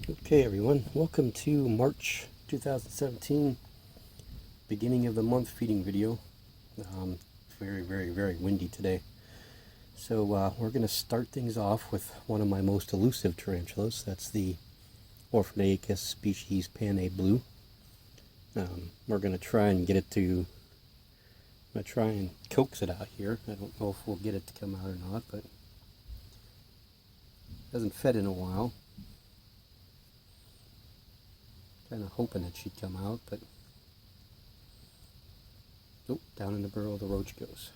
Okay everyone, welcome to March 2017, beginning of the month feeding video. Very windy today. So we're going to start things off with one of my most elusive tarantulas. That's the Orphanaicus species Panay Blue. We're going to try and get it to, I'm going to try and coax it out here. I don't know if we'll get it to come out or not, but it hasn't fed in a while. Kind of hoping that she'd come out, but nope, down in the burrow the roach goes.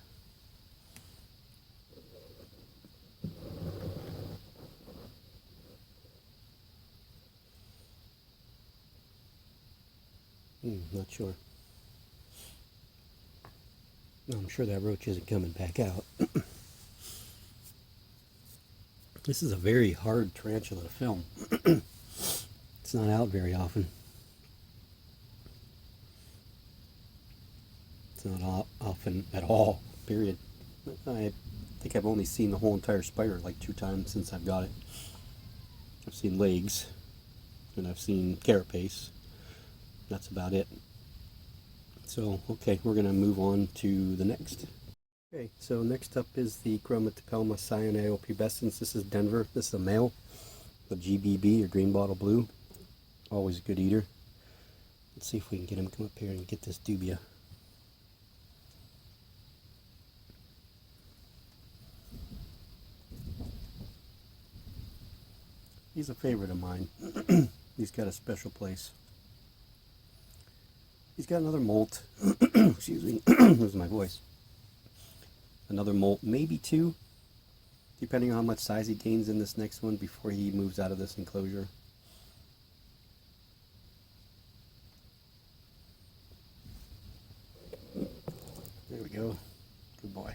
Not sure. I'm sure that roach isn't coming back out. This is a very hard tarantula to film. It's not out very often. It's not often at all, period. I think I've only seen the whole entire spider like 2 times since I've got it. I've seen legs, and I've seen carapace. That's about it. So, okay, we're going to move on to the next. Okay, so next up is the Chromatopelma cyanopubescens. This is Denver. This is a male, the GBB, or green bottle blue. Always a good eater. Let's see if we can get him to come up here and get this dubia. He's a favorite of mine. He's got a special place. He's got another molt. Excuse me, losing my voice. Another molt, maybe 2, depending on how much size he gains in this next one before he moves out of this enclosure. There we go. Good boy.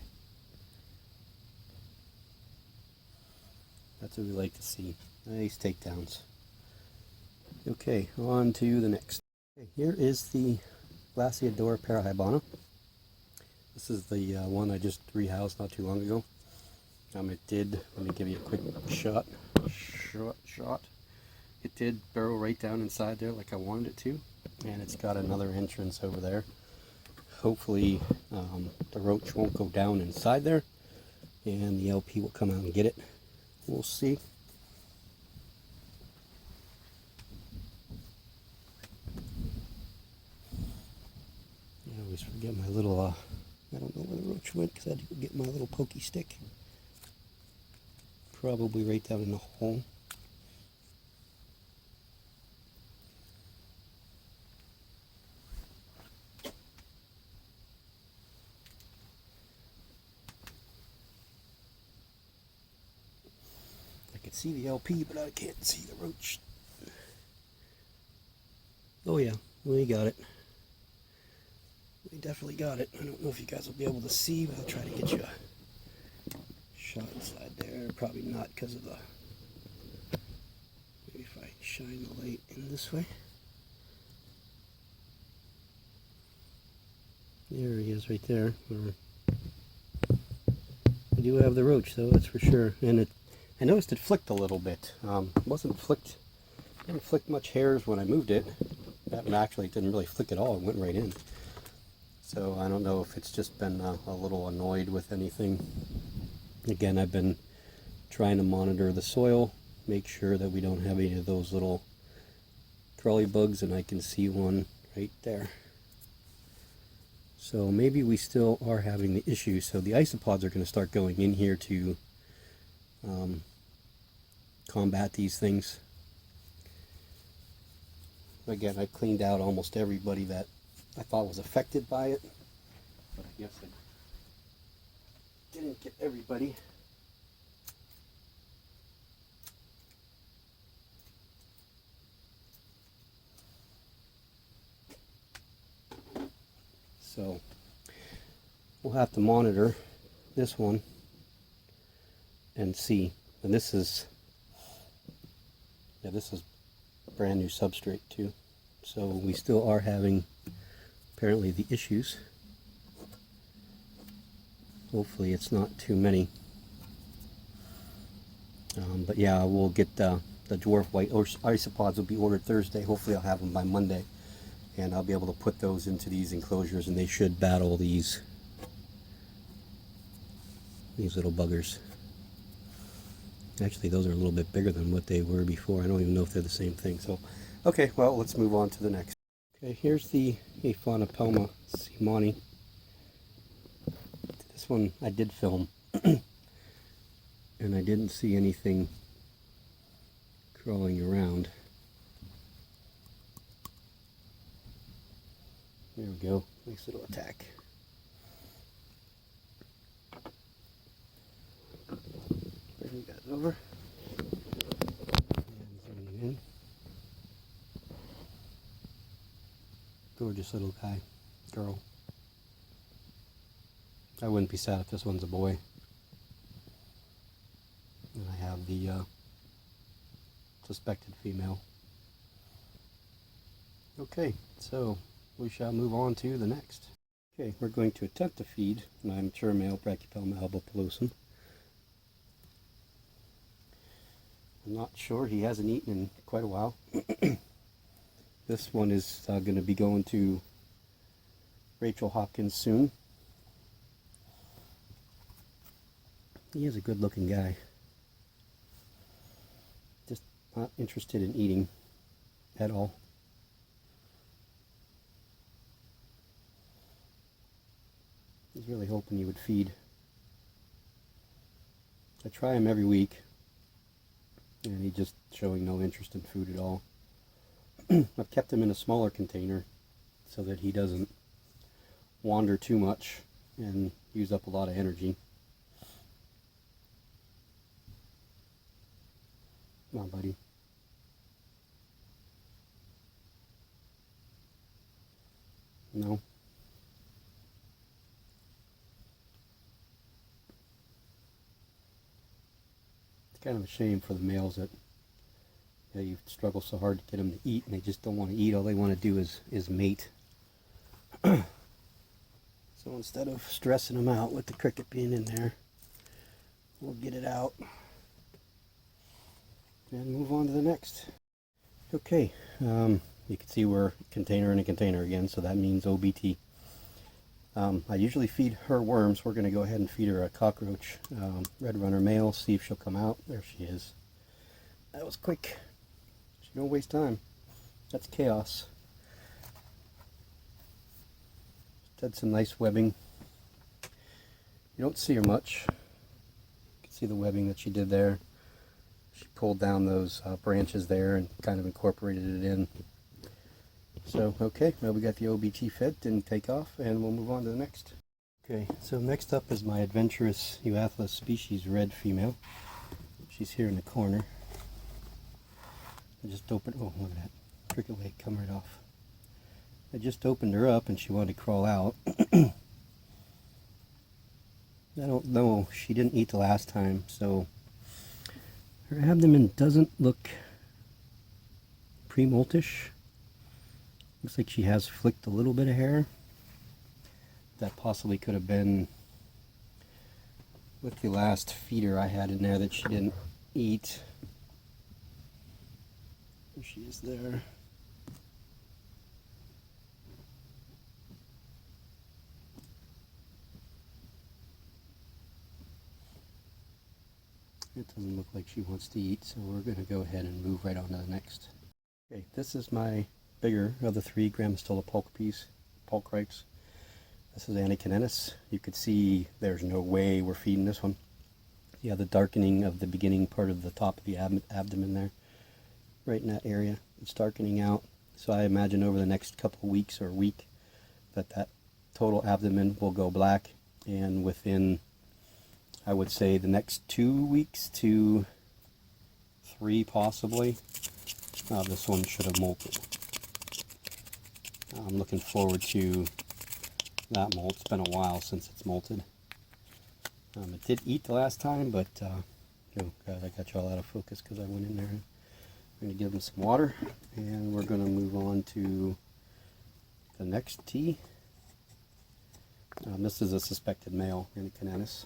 That's what we like to see. Nice takedowns. Okay, on to the next. Okay, here is the Glaciodora parahybana. This is the one I just rehoused not too long ago. It did, let me give you a quick shot. It did burrow right down inside there like I wanted it to. And it's got another entrance over there. Hopefully the roach won't go down inside there and the LP will come out and get it. We'll see. I always forget my little, I don't know where the roach went because I had to go get my little pokey stick. Probably right down in the hole. I can see the LP, but I can't see the roach. Oh yeah, we got it. We definitely got it. I don't know if you guys will be able to see, but I'll try to get you a shot inside there. Probably not because of the... Maybe if I shine the light in this way. There he is right there. We do have the roach though, that's for sure. And I noticed it flicked a little bit. Wasn't flicked, didn't flick much hairs when I moved it. That one actually didn't really flick at all, it went right in. So I don't know if it's just been a little annoyed with anything. Again, I've been trying to monitor the soil, make sure that we don't have any of those little crawly bugs, and I can see one right there. So maybe we still are having the issue. So the isopods are going to start going in here to combat these things. Again, I cleaned out almost everybody that I thought was affected by it, but I guess I didn't get everybody. So we'll have to monitor this one and see. And this is brand new substrate too. So we still are having apparently the issues. Hopefully it's not too many. But yeah, we'll get the dwarf white isopods will be ordered Thursday. Hopefully I'll have them by Monday, and I'll be able to put those into these enclosures, and they should battle these little buggers. Actually, those are a little bit bigger than what they were before. I don't even know if they're the same thing. So, okay, well, let's move on to the next. Okay, here's the Aphanopelma simoni. This one I did film, and I didn't see anything crawling around. There we go, nice little attack. Bring you guys over. And zooming in. Gorgeous little guy, girl. I wouldn't be sad if this one's a boy. And I have the suspected female. Okay, so we shall move on to the next. Okay, we're going to attempt to feed my mature male Brachypelma albopilosum. I'm not sure, he hasn't eaten in quite a while. This one is going to be going to Rachel Hopkins soon. He is a good looking guy. Just not interested in eating at all. I was really hoping he would feed. I try him every week, and he's just showing no interest in food at all. I've kept him in a smaller container so that he doesn't wander too much and use up a lot of energy. Come on, buddy. No. It's kind of a shame for the males that you struggle so hard to get them to eat, and they just don't want to eat. All they want to do is mate. So instead of stressing them out with the cricket being in there, we'll get it out and move on to the next. Okay, you can see we're container in a container again, so that means OBT. I usually feed her worms. We're going to go ahead and feed her a cockroach red runner male, see if she'll come out. There she is. That was quick. She don't waste time. That's chaos. She had some nice webbing. You don't see her much. You can see the webbing that she did there. She pulled down those branches there and kind of incorporated it in. So, okay, well, we got the OBT fed, didn't take off, and we'll move on to the next. Okay, so next up is my adventurous Euathlus species red female. She's here in the corner. I just opened, oh, look at that. Cricket leg come right off. I just opened her up and she wanted to crawl out. I don't know, she didn't eat the last time, so her abdomen doesn't look pre-moltish. Looks like she has flicked a little bit of hair. That possibly could have been with the last feeder I had in there that she didn't eat. There she is there. It doesn't look like she wants to eat, so we're going to go ahead and move right on to the next. Okay, this is my bigger of the three Grammostola pulchripes. This is Anakinensis. You could see there's no way we're feeding this one. Yeah, the darkening of the beginning part of the top of the abdomen there, right in that area. It's darkening out. So I imagine over the next couple of weeks or week that total abdomen will go black, and within, I would say, the next 2 weeks to 3 possibly, this one should have molted. I'm looking forward to that molt. It's been a while since it's molted. It did eat the last time, but oh god, I got you all out of focus because I went in there. I'm going to give them some water, and we're going to move on to the next tea. This is a suspected male Anakinensis.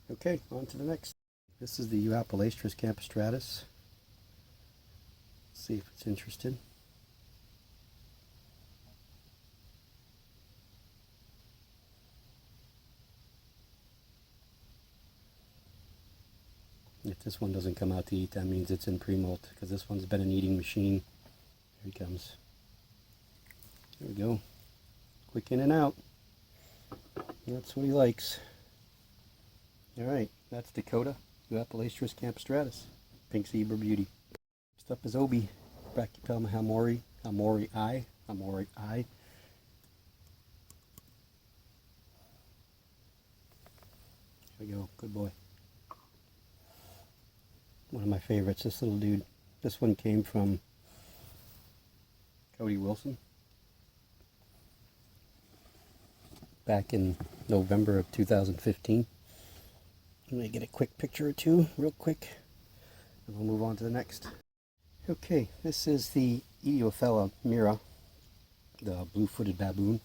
Okay, on to the next. This is the Euapolastris campistratus. See if it's interested. If this one doesn't come out to eat, that means it's in pre-molt, because this one's been an eating machine. Here he comes. There we go. Quick in and out. That's what he likes. Alright, that's Dakota, Euapalastrus campistratus, pink zebra beauty. Next up is Obi, Brachypelma hamori eye. There we go, good boy. One of my favorites, this little dude. This one came from Cody Wilson back in November of 2015. I'm going to get a quick picture or two real quick and we'll move on to the next. Okay, this is the Ediophila mira, the blue-footed baboon.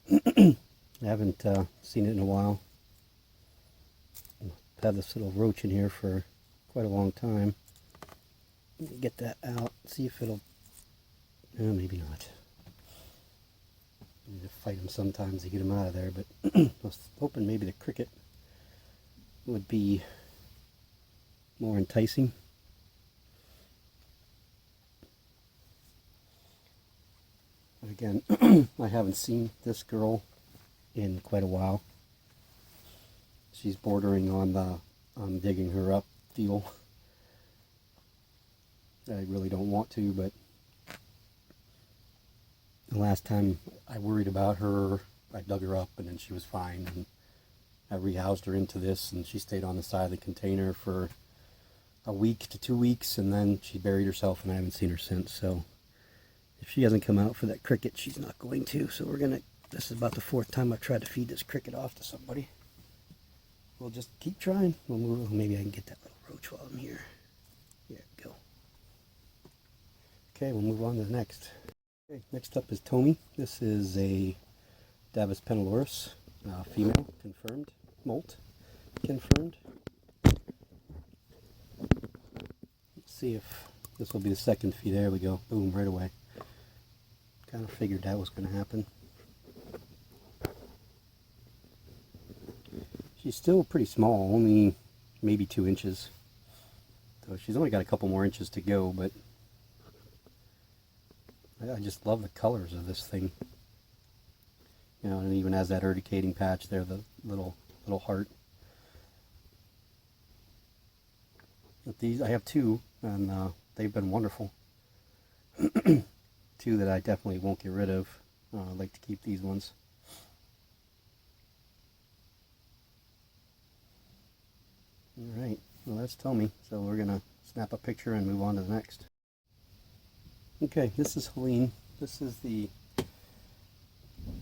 I haven't seen it in a while. I've had this little roach in here for quite a long time. Let me get that out, see if it'll, maybe not. I need to fight him sometimes to get him out of there, but I was hoping maybe the cricket would be more enticing. But again, I haven't seen this girl in quite a while. She's bordering on the digging her up deal. I really don't want to, but the last time I worried about her, I dug her up and then she was fine, and I rehoused her into this, and she stayed on the side of the container for a week to 2 weeks, and then she buried herself and I haven't seen her since. So if she hasn't come out for that cricket, she's not going to. So we're gonna, this is about the 4th time I've tried to feed this cricket off to somebody. We'll just keep trying. Maybe I can get that little roach while I'm here. There we go. Okay, we'll move on to the next. Okay, next up is Tommy. This is a Davus penilorus, female, confirmed, molt, confirmed. Let's see if this will be the second feed. There we go. Boom, right away. Kind of figured that was going to happen. She's still pretty small, only maybe 2 inches. So she's only got a couple more inches to go, but I just love the colors of this thing. You know, and it even has that urticating patch there, the little heart. But these, I have 2, and they've been wonderful. 2 that I definitely won't get rid of. I like to keep these ones. Alright, well that's Tommy, so we're going to snap a picture and move on to the next. Okay, this is Helene. This is the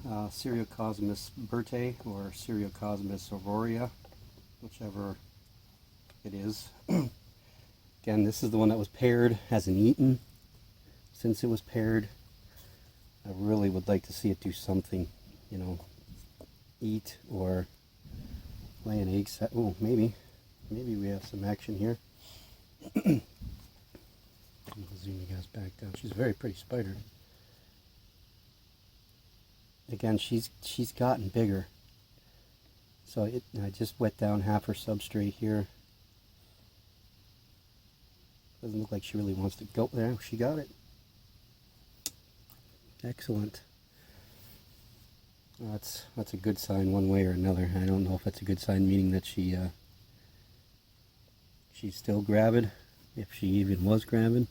Seriocosmus Bertae, or Seriocosmus aurorea, whichever it is. Again, this is the one that was paired, hasn't eaten since it was paired. I really would like to see it do something, you know, eat or lay an egg. Oh, maybe we have some action here. I'll zoom you guys back down. She's a very pretty spider. Again, she's gotten bigger. So I just wet down half her substrate here. Doesn't look like she really wants to go there. She got it. Excellent. That's a good sign one way or another. I don't know if that's a good sign, meaning that she's still gravid, if she even was gravid,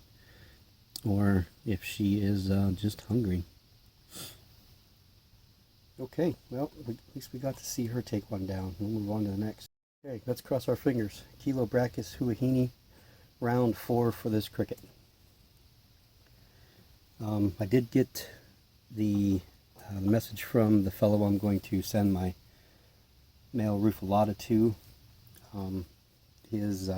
or if she is just hungry. Okay, well, at least we got to see her take one down. We'll move on to the next. Okay, let's cross our fingers. Chilobrachys huahini, round 4 for this cricket. I did get the message from the fellow I'm going to send my male Rufilata to. His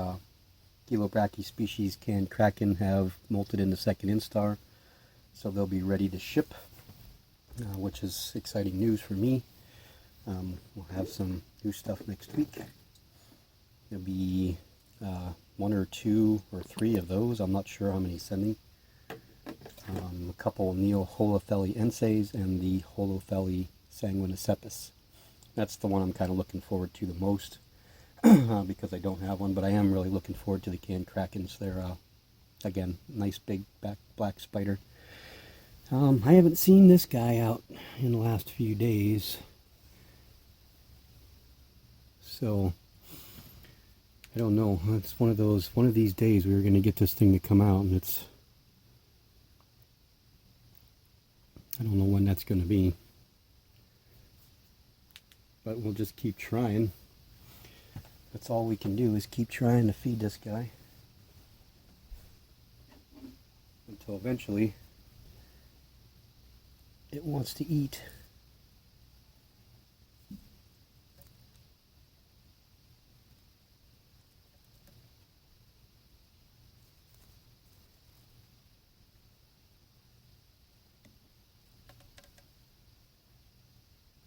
Chilobrachys species can Kraken have molted in the 2nd instar, so they'll be ready to ship, which is exciting news for me. We'll have some new stuff next week. There'll be 1 or 2 or 3 of those. I'm not sure how many he's sending. a couple Neoholophylleenses and the Holophylle sanguinicepus. That's the one I'm kind of looking forward to the most because I don't have one, but I am really looking forward to the canned krakens. They're, again, nice big black spider. I haven't seen this guy out in the last few days, so I don't know. It's one of these days we were going to get this thing to come out, and I don't know when that's going to be, but we'll just keep trying. That's all we can do is keep trying to feed this guy until eventually it wants to eat.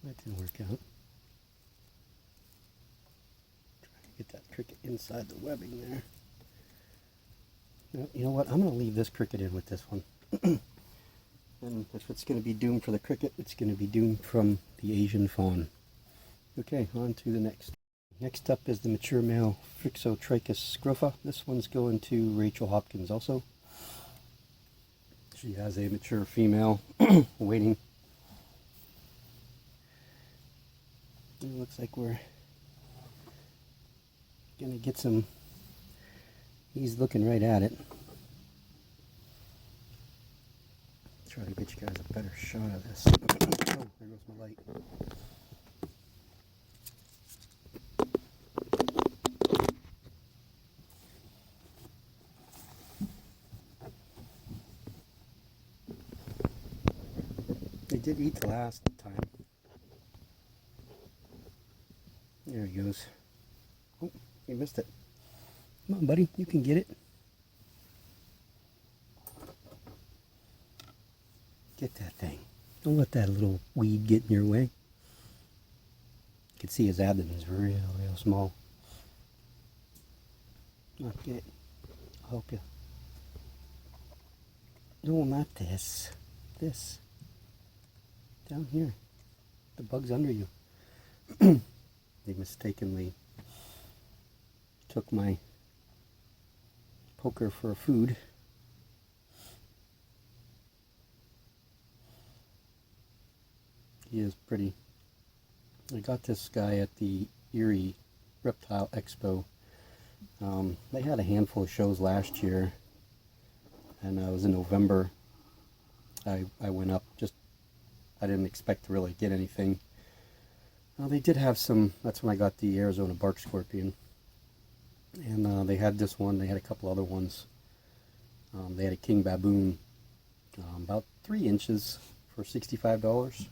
That didn't work out. Trying to get that cricket inside the webbing there. No, you know what? I'm going to leave this cricket in with this one. And if it's going to be doomed for the cricket, it's going to be doomed from the Asian fawn. Okay, on to the next. Next up is the mature male Phrixotrichus scrofa. This one's going to Rachel Hopkins also. She has a mature female waiting. It looks like we're going to get some. He's looking right at it. Try to get you guys a better shot of this. Oh, there goes my light. They did eat the last time. There he goes. Oh, you missed it. Come on, buddy, you can get it. Get that thing. Don't let that little weed get in your way. You can see his abdomen is real small. Come on, get it. I'll help you. No, not this. This. Down here. The bug's under you. They mistakenly took my poker for food. He is pretty. I got this guy at the Erie Reptile Expo. They had a handful of shows last year, and it was in November. I went up, I didn't expect to really get anything. They did have some. That's when I got the Arizona bark scorpion, and they had this one. They had a couple other ones. They had a king baboon, about 3 inches for $65, which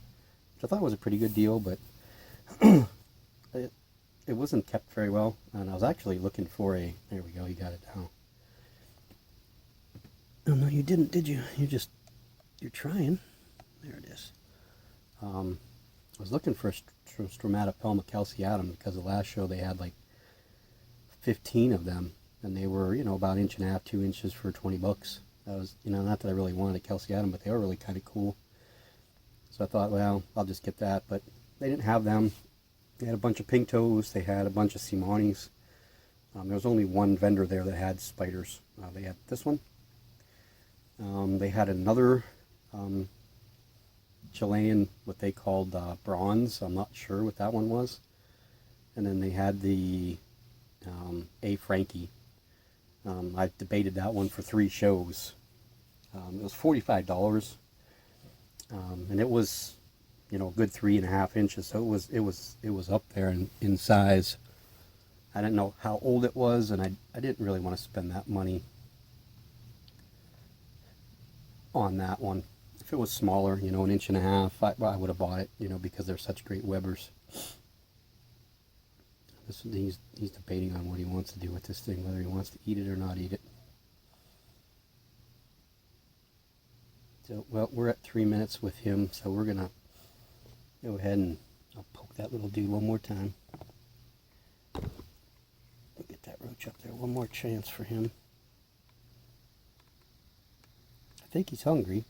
I thought was a pretty good deal, but it wasn't kept very well, and I was actually looking for a. There we go. You got it now. Oh no, you didn't, did you? You're trying. There it is. I was looking for a Stromatopelma calceatum because the last show they had like 15 of them, and they were, about 1.5 inches, 2 inches for $20. That was, not that I really wanted a calceatum, but they were really kind of cool. So I thought, well, I'll just get that, but they didn't have them. They had a bunch of pink toes. They had a bunch of Simonis. There was only one vendor there that had spiders. They had this one. They had another Chilean, what they called bronze. I'm not sure what that one was. And then they had the A. Frankie. I debated that one for 3 shows. It was $45, and it was, a good 3.5 inches. So it was up there in size. I didn't know how old it was, and I didn't really want to spend that money on that one. If it was smaller, 1.5 inches, I would have bought it, because they're such great webbers. He's debating on what he wants to do with this thing, whether he wants to eat it or not eat it. So, well, we're at 3 minutes with him, so we're going to go ahead and I'll poke that little dude one more time. We'll get that roach up there. One more chance for him. I I think he's hungry.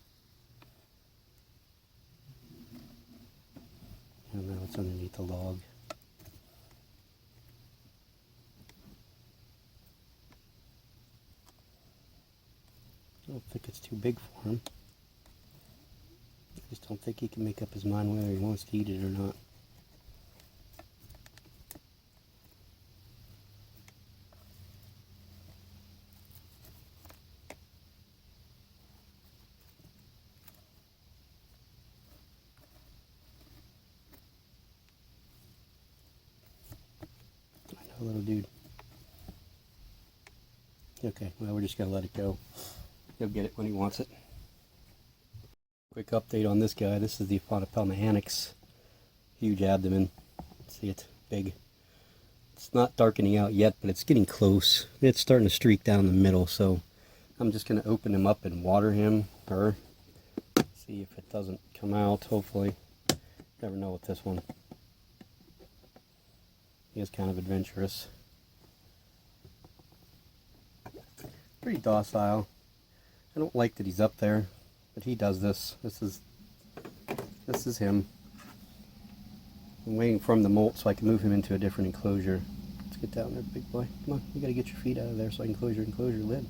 I don't know what's underneath the log. I don't think it's too big for him. I just don't think he can make up his mind whether he wants to eat it or not. I know, little dude. Okay, well, we're just going to let it go. He'll get it when he wants it. Quick update on this guy. This is the Aphanopelma annex. Huge abdomen. See it? Big. It's not darkening out yet, but it's getting close. It's starting to streak down the middle, so I'm just going to open him up and water him, or see if it doesn't come out, hopefully. Never know with this one. He is kind of adventurous. Pretty docile. I don't like that he's up there, but he does this. This is him. I'm waiting for him to molt so I can move him into a different enclosure. Let's get down there, big boy. Come on, you gotta get your feet out of there so I can close your enclosure lid.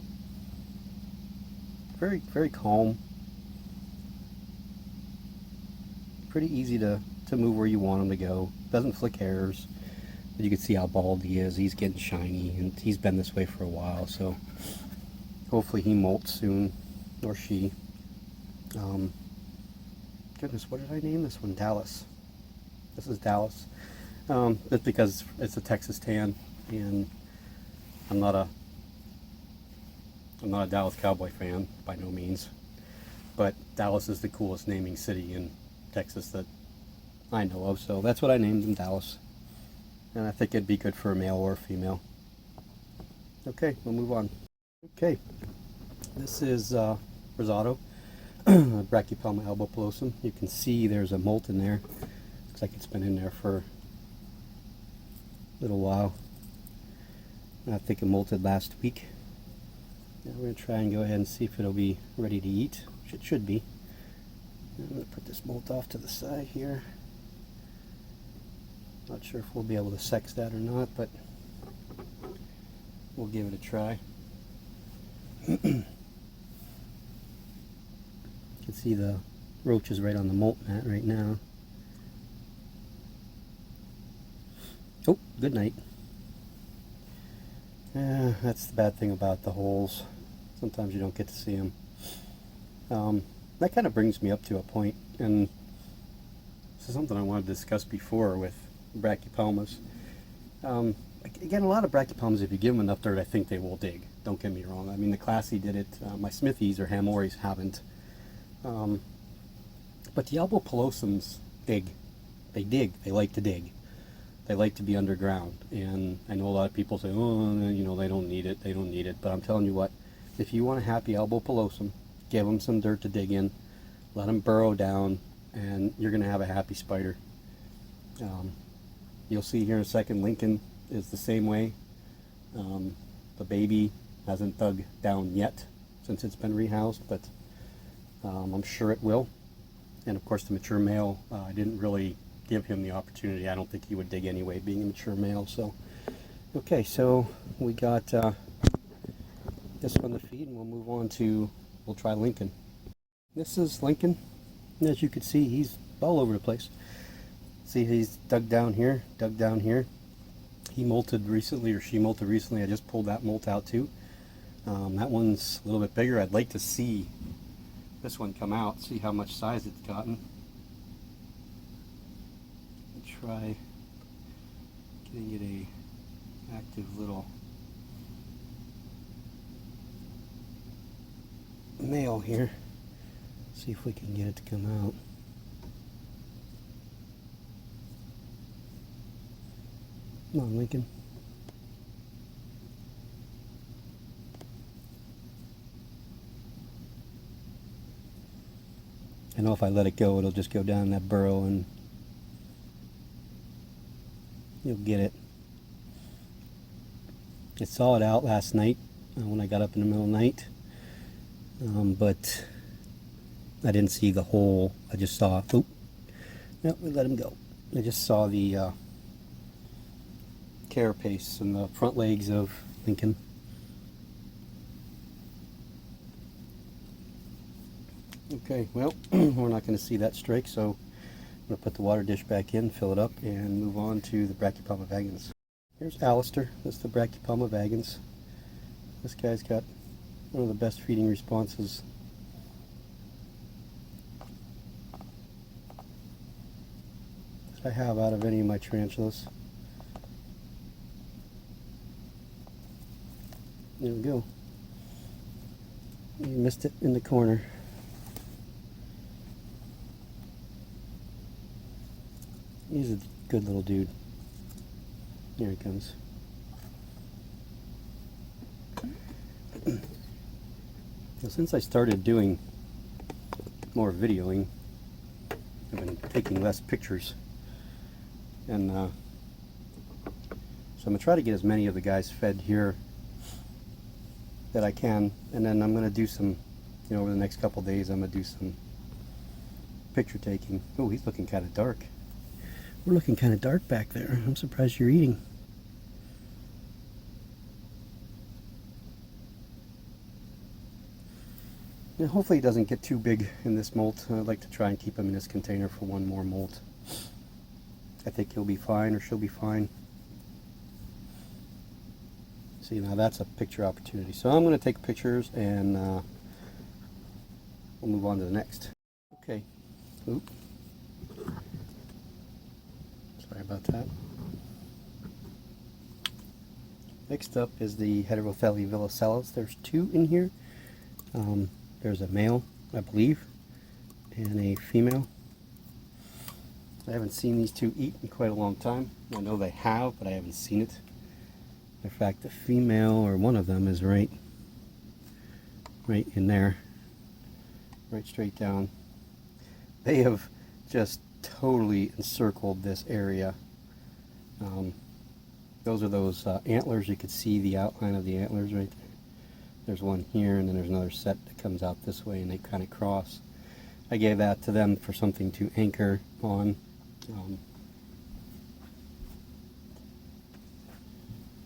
Very, very calm. Pretty easy to move where you want him to go. Doesn't flick hairs. But you can see how bald he is. He's getting shiny, and he's been this way for a while, so hopefully he molts soon, or she. Goodness, what did I name this one? Dallas. This is Dallas. That's because it's a Texas tan, and I'm not a Dallas Cowboy fan by no means, but Dallas is the coolest naming city in Texas that I know of, so that's what I named him, Dallas. And I think it'd be good for a male or a female. Okay, we'll move on. Okay, this is Risotto, Brachypelma albopilosum. You can see there's a molt in there. Looks like it's been in there for a little while. I think it molted last week. Now we're going to try and go ahead and see if it'll be ready to eat, which it should be. I'm going to put this molt off to the side here. Not sure if we'll be able to sex that or not, but we'll give it a try. You can see the roaches right on the molt mat right now. Oh, good night. That's the bad thing about the holes. Sometimes you don't get to see them. That kind of brings me up to a point, and this is something I wanted to discuss before with brachypelmas. Again, a lot of brachypelmas, if you give them enough dirt, I think they will dig. Don't get me wrong. I mean, the Classy did it. My Smithies or Hamoris haven't. But the albopilosums dig. They dig. They like to dig. They like to be underground. And I know a lot of people say, oh, you know, they don't need it. They don't need it. But I'm telling you what, if you want a happy albopilosum, give them some dirt to dig in. Let them burrow down, and you're going to have a happy spider. You'll see here in a second, Lincoln is the same way. The baby hasn't dug down yet since it's been rehoused, but I'm sure it will. And of course the mature male, I didn't really give him the opportunity. I don't think he would dig anyway, being a mature male. So, okay, so we got this one to feed, and we'll move on to, we'll try Lincoln. This is Lincoln. As you can see, he's all over the place. See, he's dug down here, dug down here. He molted recently, or she molted recently. I just pulled that molt out too. That one's a little bit bigger. I'd like to see this one come out, see how much size it's gotten. I'll try getting it a active little male here. See if we can get it to come out. Come on, Lincoln. I know if I let it go, it'll just go down that burrow and you'll get it. I saw it out last night when I got up in the middle of the night, but I didn't see the whole, I just saw, oop, no, we let him go. I just saw the carapace and the front legs of Lincoln. Okay, well, we're not going to see that strike, so I'm going to put the water dish back in, fill it up, and move on to the Brachypelma vagans. Here's Alistair. That's the Brachypelma vagans. This guy's got one of the best feeding responses that I have out of any of my tarantulas. There we go. You missed it in the corner. He's a good little dude. Here he comes. Now, since I started doing more videoing, I've been taking less pictures, and so I'm going to try to get as many of the guys fed here that I can, and then I'm going to do some, over the next couple days, I'm going to do some picture taking. Oh, he's looking kind of dark. We're looking kind of dark back there. I'm surprised you're eating. Now, hopefully he doesn't get too big in this molt. I'd like to try and keep him in this container for one more molt. I think he'll be fine, or she'll be fine. See, now that's a picture opportunity. So I'm going to take pictures, and we'll move on to the next. Okay. Oop. Sorry about that. Next up is the Heterothele villicellus. There's two in here. There's a male, I believe, and a female. I haven't seen these two eat in quite a long time. I know they have, but I haven't seen it. In fact, the female, or one of them, is right in there, right straight down. They have just totally encircled this area. Those are those antlers. You could see the outline of the antlers right there. There's one here, and then there's another set that comes out this way, and they kind of cross. I gave that to them for something to anchor on.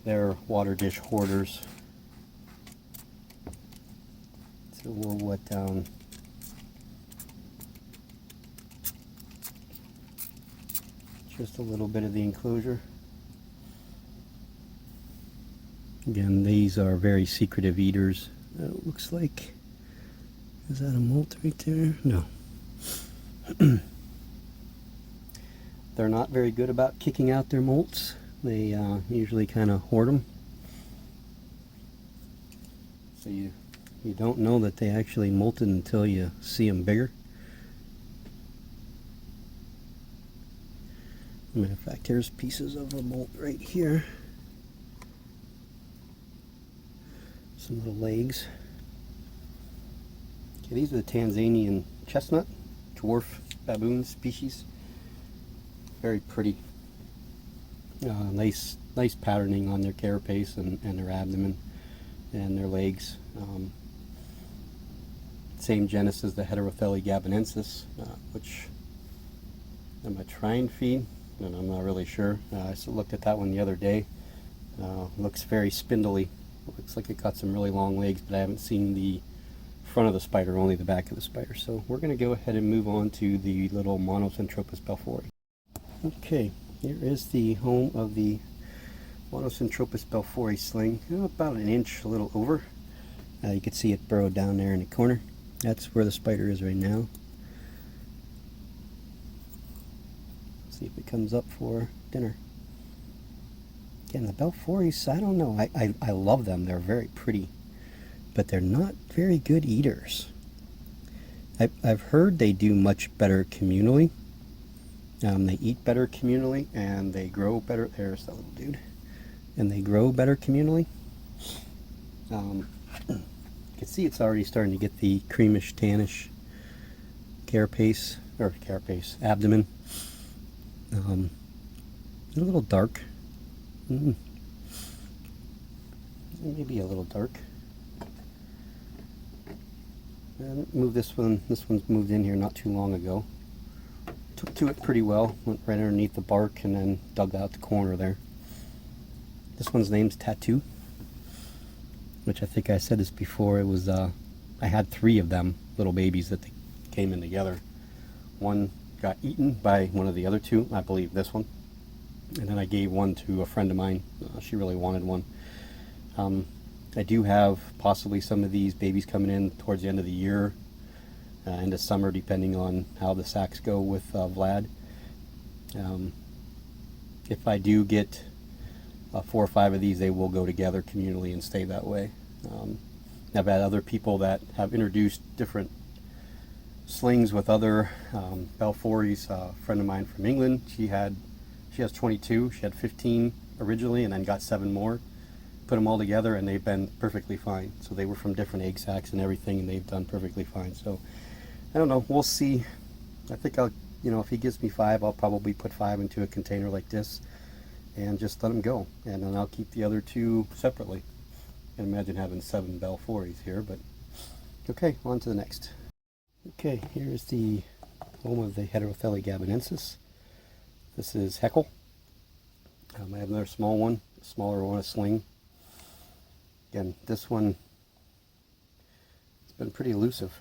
They're water dish hoarders. So we'll wet down just a little bit of the enclosure. Again, these are very secretive eaters. It looks like, is that a molt right there? No. They're not very good about kicking out their molts. They usually kind of hoard them. So you don't know that they actually molted until you see them bigger. As a matter of fact, here's pieces of a molt right here. Some little legs. Okay, these are the Tanzanian chestnut, dwarf baboon species. Very pretty. Nice patterning on their carapace and their abdomen and their legs. Same genus as the Heterothele gabonensis, which I'm going to try and feed, and I'm not really sure. I looked at that one the other day. Looks very spindly. Looks like it got some really long legs, but I haven't seen the front of the spider, only the back of the spider. So we're going to go ahead and move on to the little Monocentropas belfori. Okay, here is the home of the Monocentropas belfori sling. About an inch, a little over. You can see it burrowed down there in the corner. That's where the spider is right now. See if it comes up for dinner. Again, the belforis, I don't know. I love them. They're very pretty, but they're not very good eaters. I've heard they do much better communally. They eat better communally, and they grow better. There's that little dude. And they grow better communally. You can see it's already starting to get the creamish, tannish abdomen. A little dark. Maybe a little dark. And move this one. This one's moved in here not too long ago. Took to it pretty well. Went right underneath the bark and then dug out the corner there. This one's name's Tattoo, which I think I said this before. It was I had 3 of them, little babies that they came in together. One got eaten by one of the other 2, I believe this one, and then I gave one to a friend of mine. She really wanted one. I do have possibly some of these babies coming in towards the end of the year, into summer, depending on how the sacks go with Vlad. If I do get 4 or 5 of these, they will go together communally and stay that way. I've had other people that have introduced different slings with other Balfours. A friend of mine from England, she has 22. She had 15 originally and then got 7 more. Put them all together and they've been perfectly fine. So they were from different egg sacs and everything, and they've done perfectly fine. So I don't know, we'll see. I think I'll, if he gives me 5, I'll probably put 5 into a container like this and just let them go, and then I'll keep the other 2 separately. I can imagine having 7 Balfours here, but okay, on to the next. Okay, here's the home of the Heterothelys gabonensis. This is Heckle. I have another small one, a smaller one, a sling. Again, this one, it's been pretty elusive.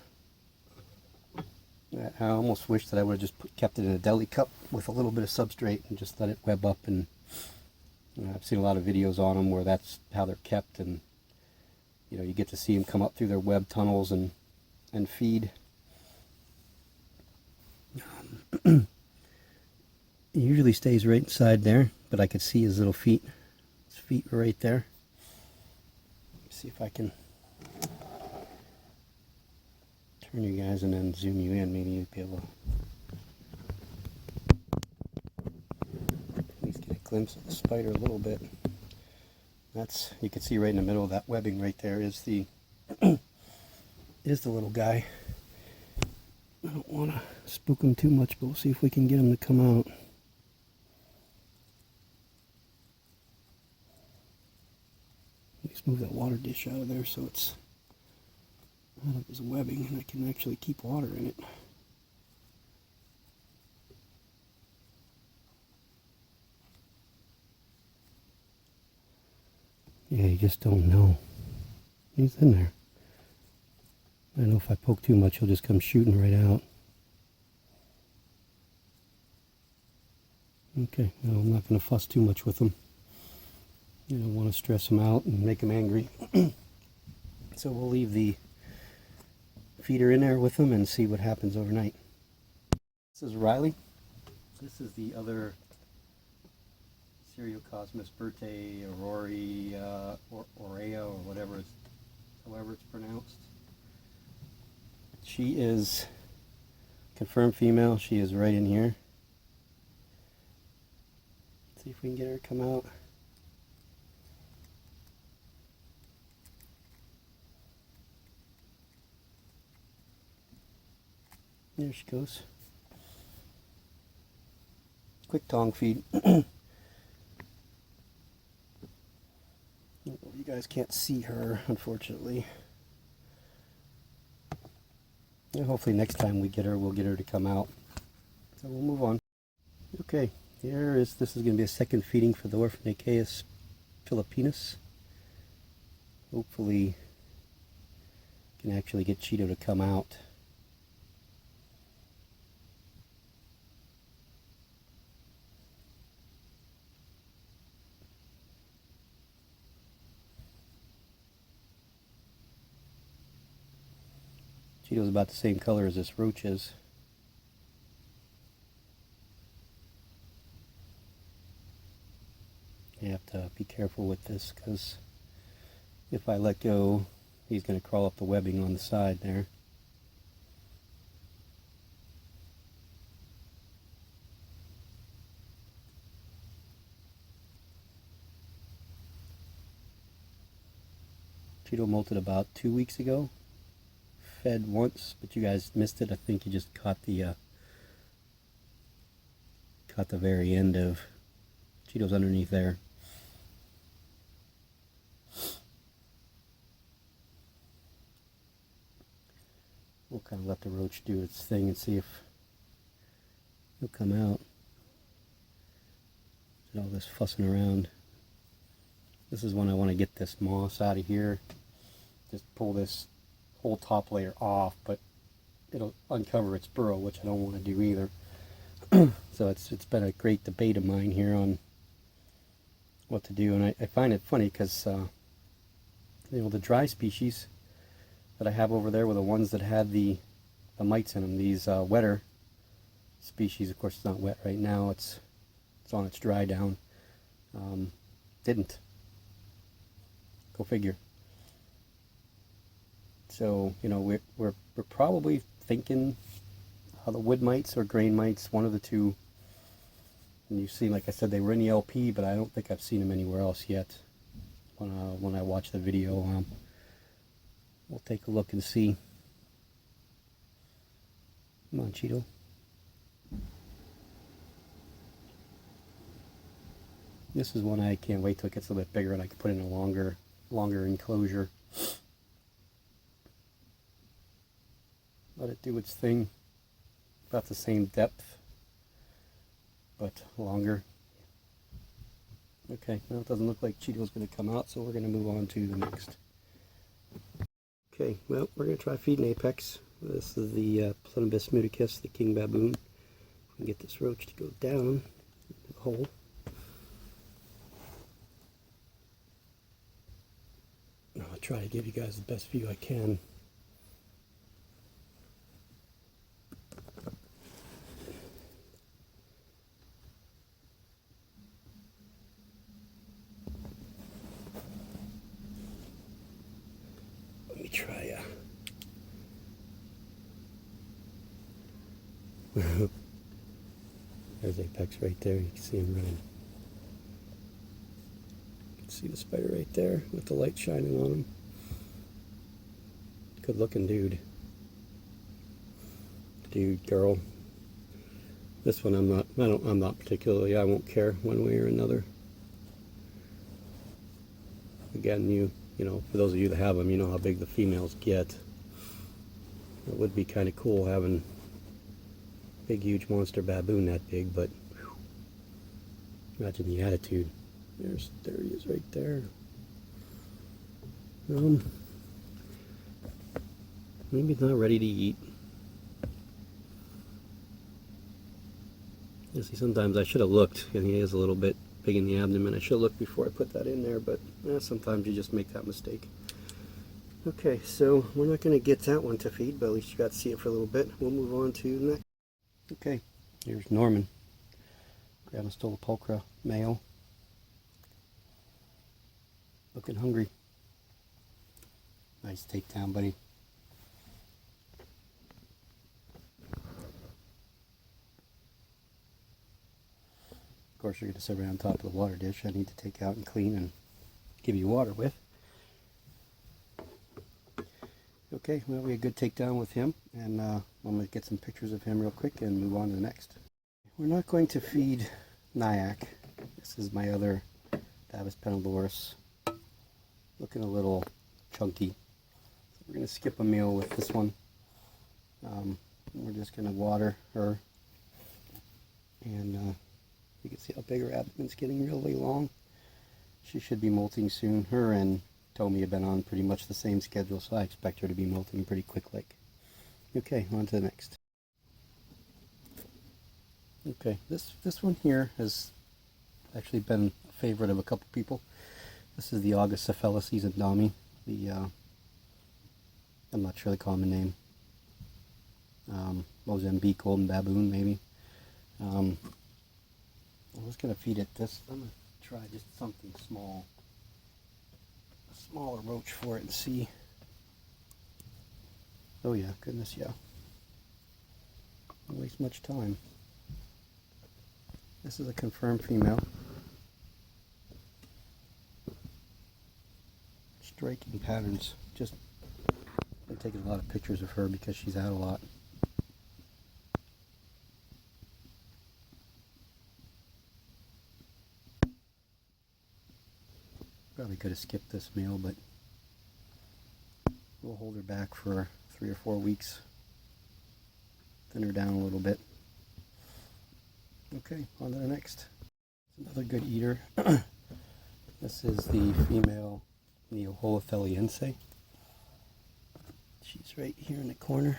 I almost wish that I would have just kept it in a deli cup with a little bit of substrate and just let it web up. And I've seen a lot of videos on them where that's how they're kept, and you get to see them come up through their web tunnels and feed. He usually stays right inside there, but I could see his little feet. His feet were right there. Let's see if I can turn you guys and then zoom you in. Maybe you'd be able to at least get a glimpse of the spider a little bit. That's, you can see right in the middle of that webbing right there is the is the little guy. I don't want to spook him too much, but we'll see if we can get him to come out. Let's move that water dish out of there so it's out of his webbing and I can actually keep water in it. Yeah, you just don't know. He's in there. I know if I poke too much, he'll just come shooting right out. Okay, no, I'm not going to fuss too much with him. You don't want to stress him out and make him angry. So we'll leave the feeder in there with him and see what happens overnight. This is Riley. This is the other Seriocosmus Bertae, Aurori, Aurea, or whatever however it's pronounced. She is confirmed female. She is right in here. Let's see if we can get her to come out. There she goes. Quick tongue feed. You guys can't see her, unfortunately. And hopefully next time we get her, we'll get her to come out. So we'll move on. Okay, this is going to be a second feeding for the Orphanaceus philippinus. Hopefully can actually get Cheeto to come out. Cheeto's about the same color as this roach is. You have to be careful with this because if I let go, he's going to crawl up the webbing on the side there. Cheeto molted about 2 weeks ago. Fed once, but you guys missed it. I think you just caught the very end of Cheeto's underneath there. we'll kind of let the roach do its thing and see if he'll come out. All this fussing around. This is when I want to get this moss out of here. Just pull this whole top layer off, but it'll uncover its burrow, which I don't want to do either. So it's been a great debate of mine here on what to do, and I find it funny because the dry species that I have over there were the ones that had the mites in them. These wetter species, of course, it's not wet right now. It's on its dry down. Didn't. Go figure. So we're probably thinking the wood mites or grain mites, one of the two. And you see, like I said, they were in the LP, but I don't think I've seen them anywhere else yet. When I watch the video, we'll take a look and see. Come on, Cheeto. This is one I can't wait till it gets a little bit bigger and I can put in a longer enclosure. Let it do its thing. About the same depth, but longer. Okay, well, it doesn't look like Cheeto's going to come out, so we're going to move on to the next. Okay, well, we're going to try feeding Apex. This is the Plunibus muticus, the king baboon. We can get this roach to go down the hole. I'll try to give you guys the best view I can. Let me try There's Apex right there. You can see him running. See the spider right there with the light shining on him. Good looking dude. Girl. This one I'm not particularly, I won't care one way or another. Again, you know, for those of you that have them, you know how big the females get. It would be kind of cool having a big huge monster baboon that big, but whew, imagine the attitude. There he is right there. Maybe he's not ready to eat. You see, sometimes I should have looked, and he is a little bit big in the abdomen. I should have looked before I put that in there, but sometimes you just make that mistake. Okay, so we're not going to get that one to feed, but at least you got to see it for a little bit. We'll move on to the next. Okay, here's Norman. Gramastolopulchra male. Looking hungry. Nice takedown, buddy. Of course, you're going to sit right on top of the water dish I need to take out and clean and give you water with. Okay, well, we had a good takedown with him, and I'm going to get some pictures of him real quick and move on to the next. We're not going to feed Nyack. This is my other Davus peniloris. Looking a little chunky. So we're going to skip a meal with this one. We're just going to water her. And you can see how big her abdomen's getting really long. She should be molting soon. Her and Tommy have been on pretty much the same schedule, so I expect her to be molting pretty quick like. Okay, on to the next. Okay, this one here has actually been a favorite of a couple people. This is the Augustocephalus zendami, the I'm not sure the common name. Mozambique golden baboon, maybe. I'm just gonna feed it this. I'm gonna try just something small, a smaller roach for it, and see. Oh yeah, goodness yeah. Don't waste much time. This is a confirmed female. Striking patterns. Just I'm taking a lot of pictures of her because she's out a lot. Probably could have skipped this meal, but we'll hold her back for 3 or 4 weeks thin her down a little bit. Okay, on to the next. Another good eater. This is the female Neoholopheliense. She's right here in the corner.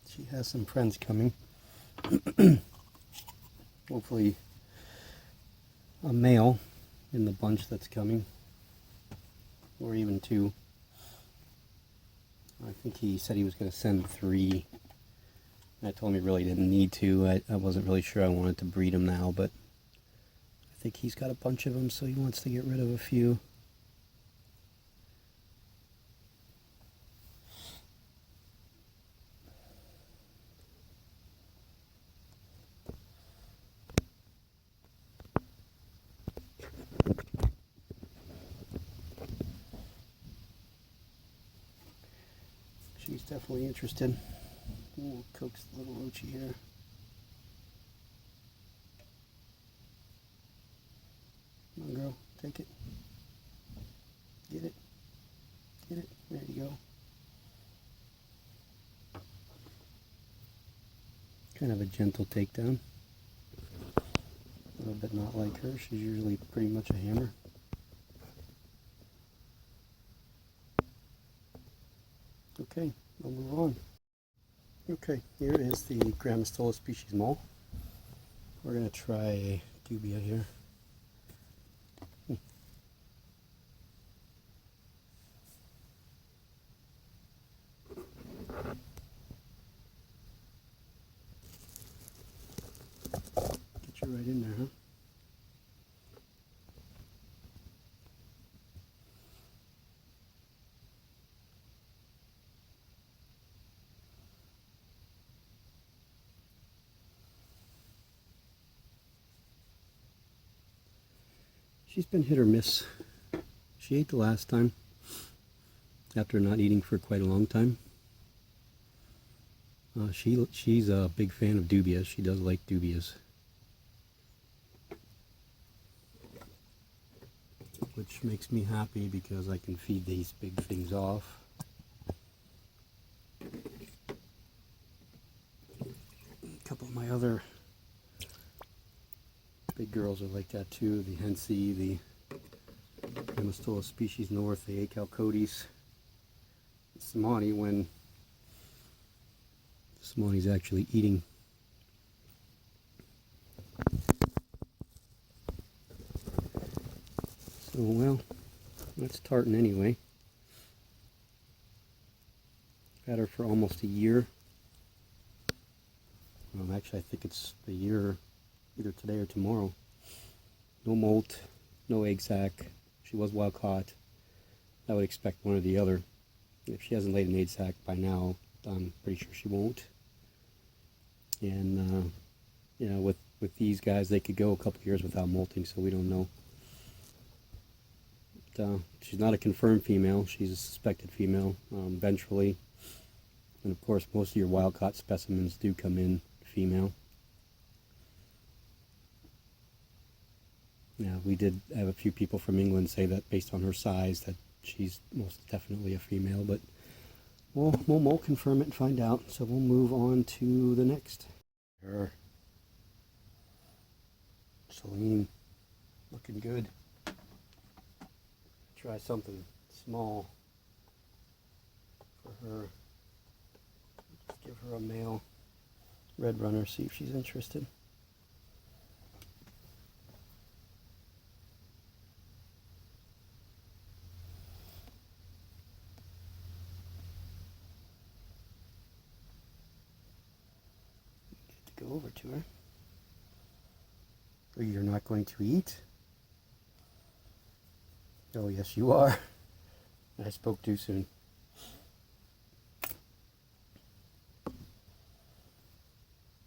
She has some friends coming. Hopefully a male in the bunch that's coming, or even two. I think he said he was going to send 3. I told him he really didn't need to. I wasn't really sure I wanted to breed him now, but I think he's got a bunch of them, so he wants to get rid of a few. She's definitely interested. We'll coax the little roachy here. Come on, girl, take it. Get it. Get it. There you go. Kind of a gentle takedown. A little bit not like her. She's usually pretty much a hammer. Okay, we'll move on. Okay, here is the Grammostola species mole. We're going to try a dubia here. Get you right in there, huh? She's been hit or miss. She ate the last time after not eating for quite a long time. She's a big fan of dubias. She does like dubias, which makes me happy because I can feed these big things off. A couple of my other big girls are like that too. The Hensi, the Grammostola species north, the Acalcodes. Samani, when Samani's actually eating. So, well, that's tartan anyway. Had her for almost a year. Actually, I think it's a year either today or tomorrow. No molt, no egg sac. She was wild caught. I would expect one or the other. If she hasn't laid an egg sac by now, I'm pretty sure she won't. And you know, with these guys, they could go a couple years without molting, so we don't know. But, she's not a confirmed female. She's a suspected female, ventrally. And of course, most of your wild caught specimens do come in female. Yeah, we did have a few people from England say that based on her size that she's most definitely a female, but we'll confirm it and find out. So we'll move on to the next. Her Celine, looking good. Try something small for her. Let's give her a male red runner, see if she's interested. Get to go over to her. Oh, you're not going to eat? Oh, yes, you are. I spoke too soon.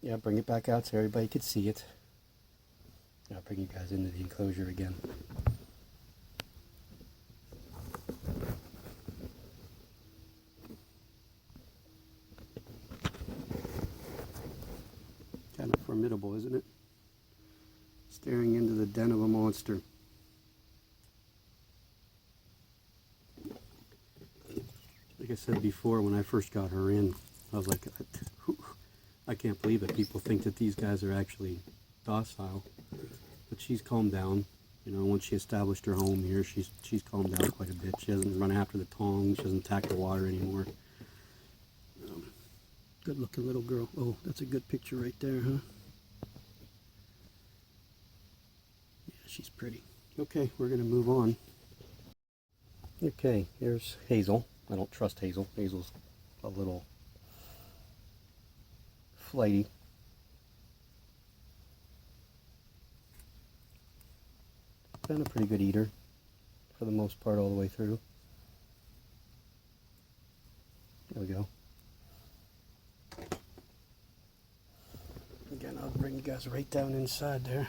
Yeah, bring it back out so everybody could see it. I'll bring you guys into the enclosure again. Kind of formidable, isn't it? Staring into the den of a monster. Like I said before, when I first got her in, I was like, I can't believe it. People think that these guys are actually docile. But she's calmed down. You know, once she established her home here, she's calmed down quite a bit. She doesn't run after the tongs. She doesn't attack the water anymore. Good looking little girl. Oh, that's a good picture right there, huh? Yeah, she's pretty. Okay, we're going to move on. Okay, here's Hazel. I don't trust Hazel. Hazel's a little flighty. Been a pretty good eater for the most part all the way through. There we go. Again, I'll bring you guys right down inside there.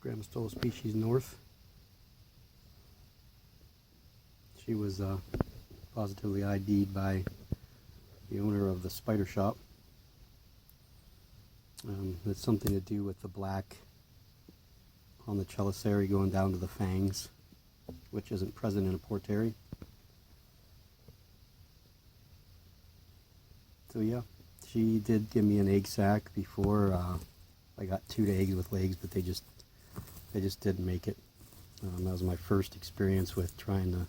Grammostola species north. She was positively ID'd by the owner of the spider shop. It's something to do with the black on the chelicerae going down to the fangs, which isn't present in a portary. So yeah, she did give me an egg sac before. I got 2 eggs with legs, but they just didn't make it. That was my first experience with trying to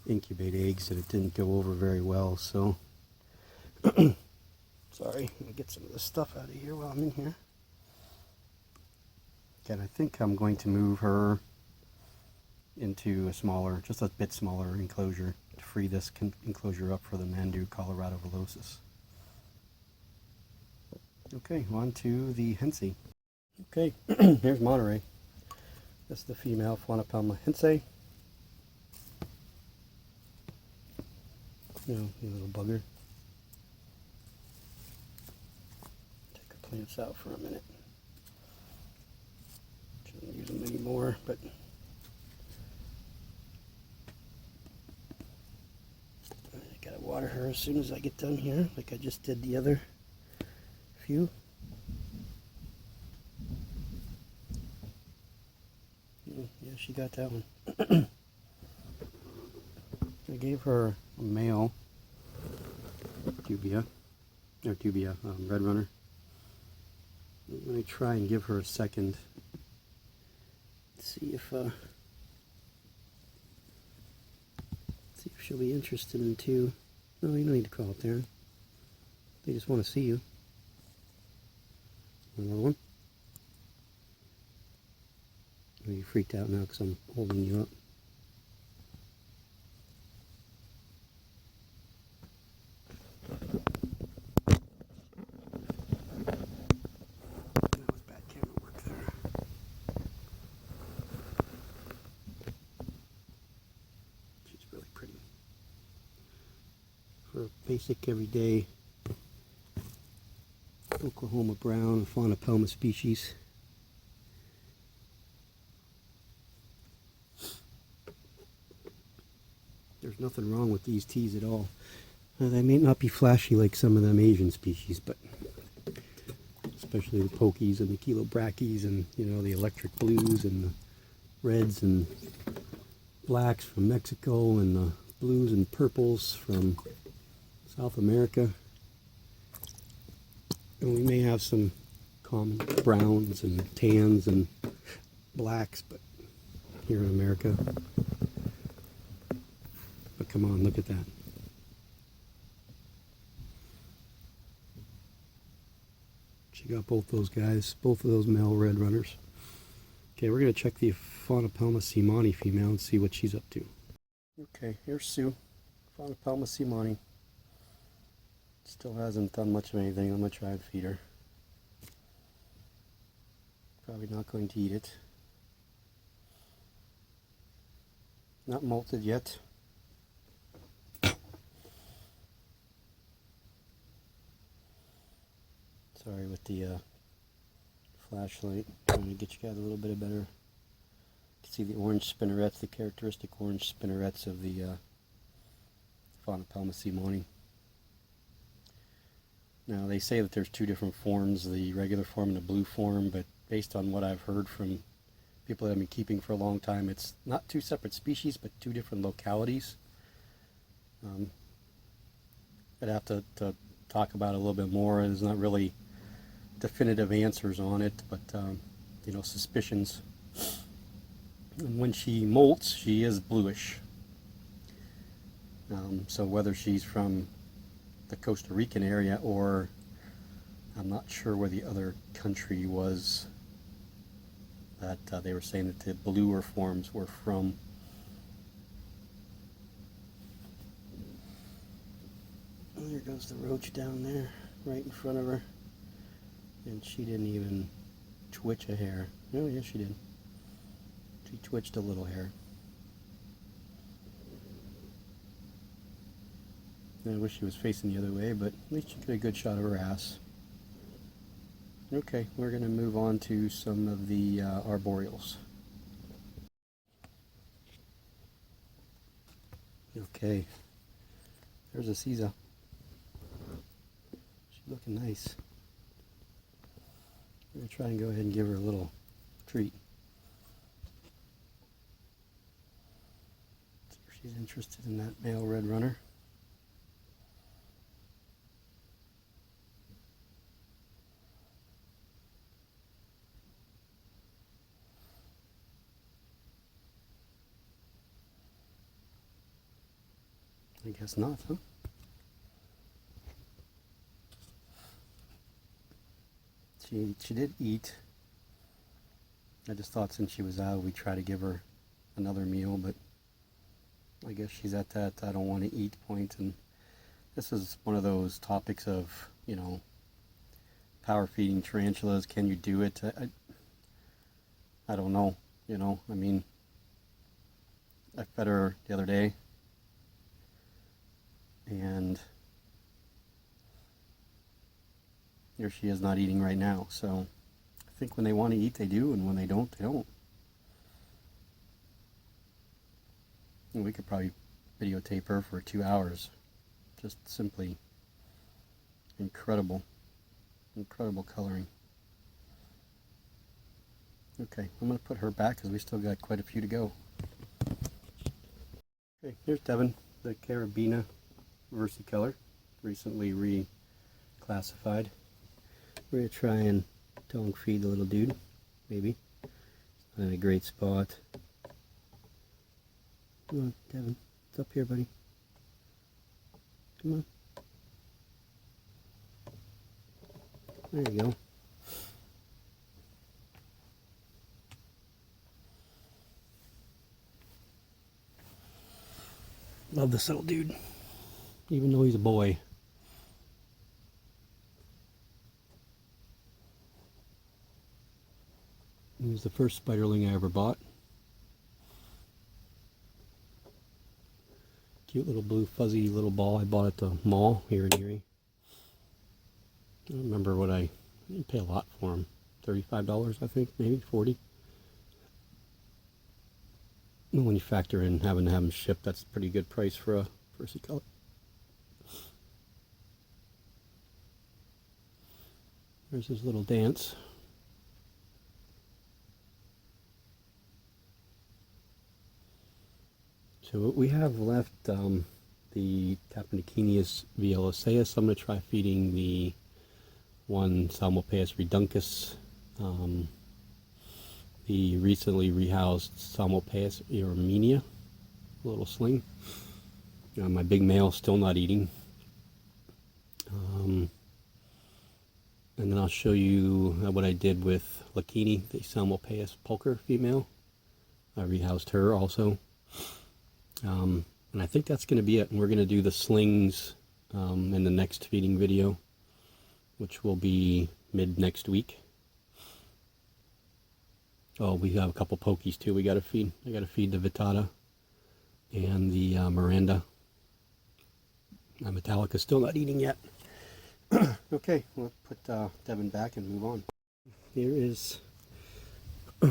incubate eggs, and it didn't go over very well. So sorry, let me get some of this stuff out of here while I'm in here. Again, I think I'm going to move her into a smaller, just a bit smaller enclosure to free this enclosure up for the Mandu Colorado velocis. Okay, on to the Hensey. Okay, here's Monterey. This is the female Faunopelma Hensey. You little bugger. Take her plants out for a minute. Shouldn't use them anymore, but I gotta water her as soon as I get done here, like I just did the other few. Yeah, she got that one. I gave her a male dubia, red runner. I'm going to try and give her a second. See if she'll be interested in 2. No, you don't need to call it there. They just want to see you. Another one. Oh, you freaked out now because I'm holding you up. That was bad camera work there. She's really pretty. For a basic everyday Oklahoma brown Faunopelma species. There's nothing wrong with these teas at all. They may not be flashy like some of them Asian species, but especially the pokies and the kilobrachys and the electric blues and the reds and blacks from Mexico and the blues and purples from South America. And we may have some common browns and tans and blacks, but here in America. But come on, look at that. She got both those guys, both of those male red runners. Okay, we're going to check the Faunopelma simani female and see what she's up to. Okay, here's Sue, Faunopelma simani. Still hasn't done much of anything. I'm going to try and feed her. Probably not going to eat it. Not molted yet. Sorry with the flashlight. Trying to get you guys a little bit of better. You can see the orange spinnerets, the characteristic orange spinnerets of the Faunopelma simani. Now they say that there's two different forms, the regular form and the blue form, but based on what I've heard from people that have been keeping for a long time, it's not two separate species, but two different localities. I'd have to talk about it a little bit more. There's not really definitive answers on it, but you know, suspicions. And when she molts, she is bluish. So whether she's from the Costa Rican area, or I'm not sure where the other country was that they were saying that the bluer forms were from. There goes the roach down there, right in front of her. And she didn't even twitch a hair. Oh, yes, she did. She twitched a little hair. I wish she was facing the other way, but at least you get a good shot of her ass. Okay, we're going to move on to some of the arboreals. Okay, there's a Caesar. She's looking nice. I'm going to try and go ahead and give her a little treat. See if she's interested in that male red runner. I guess not, huh? She did eat. I just thought since she was out, we'd try to give her another meal, but I guess she's at that I don't want to eat point. And this is one of those topics of, you know, power feeding tarantulas. Can you do it? I don't know, you know. I mean, I fed her the other day, and here she is not eating right now. So I think when they want to eat, they do, and when they don't, they don't. And we could probably videotape her for 2 hours. Just simply incredible, incredible coloring. Okay, I'm going to put her back because we still got quite a few to go. Okay, here's Devin, the Carabina versicolor, recently reclassified. We're going to try and tongue feed the little dude, maybe. It's not in a great spot. Come on, Devin. It's up here, buddy. Come on. There you go. Love this little dude, even though he's a boy. He was the first spiderling I ever bought. Cute little blue fuzzy little ball I bought at the mall here in Erie. I don't remember what I didn't pay a lot for him. $35 I think, maybe 40. And when you factor in having to have them shipped, that's a pretty good price for a versicolor. There's his little dance. So what we have left, the Tapinocenius violeseus. I'm going to try feeding the one Psalmopoeus reduncus, the recently rehoused Psalmopoeus irmenia, a little sling. My big male still not eating. And then I'll show you what I did with Lakini, the Psalmopoeus pulcher female. I rehoused her also. And I think that's going to be it. And we're going to do the slings in the next feeding video, which will be mid next week. Oh, we have a couple pokies too we got to feed. I got to feed the Vitata and the Miranda. My Metallica's still not eating yet. Okay, we'll put Devin back and move on. Here is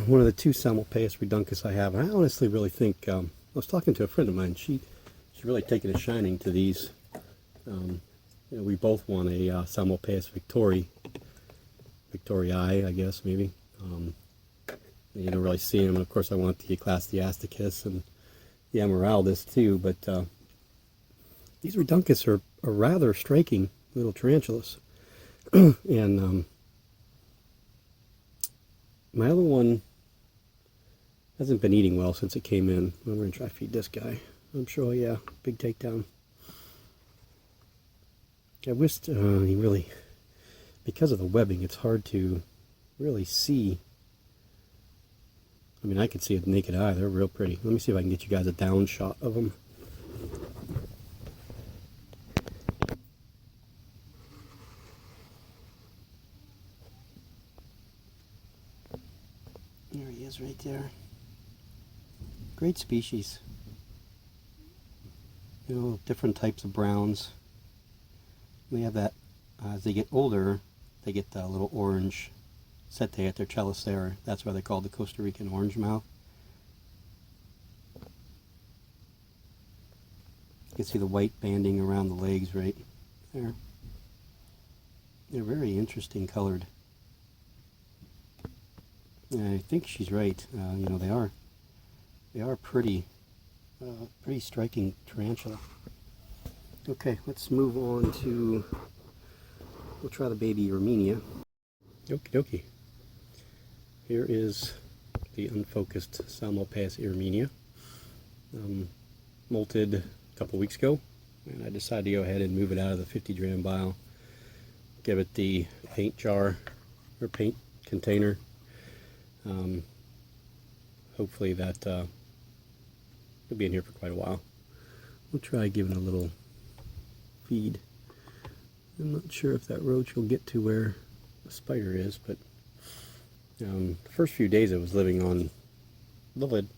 one of the two Psalmopoeus reduncus I have. I honestly really think, I was talking to a friend of mine, she's really taken a shining to these. we both want a Simulpass Victoriae, I guess, maybe. You don't really see them. And of course, I want the Ecclesiasticus and the Emeraldus too. But these Reduncus are rather striking little tarantulas. And my other one hasn't been eating well since it came in. We're going to try to feed this guy. I'm sure, yeah, big takedown. I wished he really, because of the webbing, it's hard to really see. I mean, I could see it naked eye. They're real pretty. Let me see if I can get you guys a down shot of them. There he is right there. Great species. You know, different types of browns. They have that, as they get older, they get the little orange setae at their chalice there. That's why they're called the Costa Rican orange mouth. You can see the white banding around the legs right there. They're very interesting colored. And I think she's right. You know, they are pretty striking tarantula. Okay, let's move on to, we'll try the baby Armenia. Okie dokie. Here is the unfocused Simulpass Armenia. Molted a couple weeks ago, and I decided to go ahead and move it out of the 50 dram vial, give it the paint jar or paint container. Hopefully that will be in here for quite a while. We'll try giving a little feed. I'm not sure if that roach will get to where the spider is, but the first few days it was living on the lid.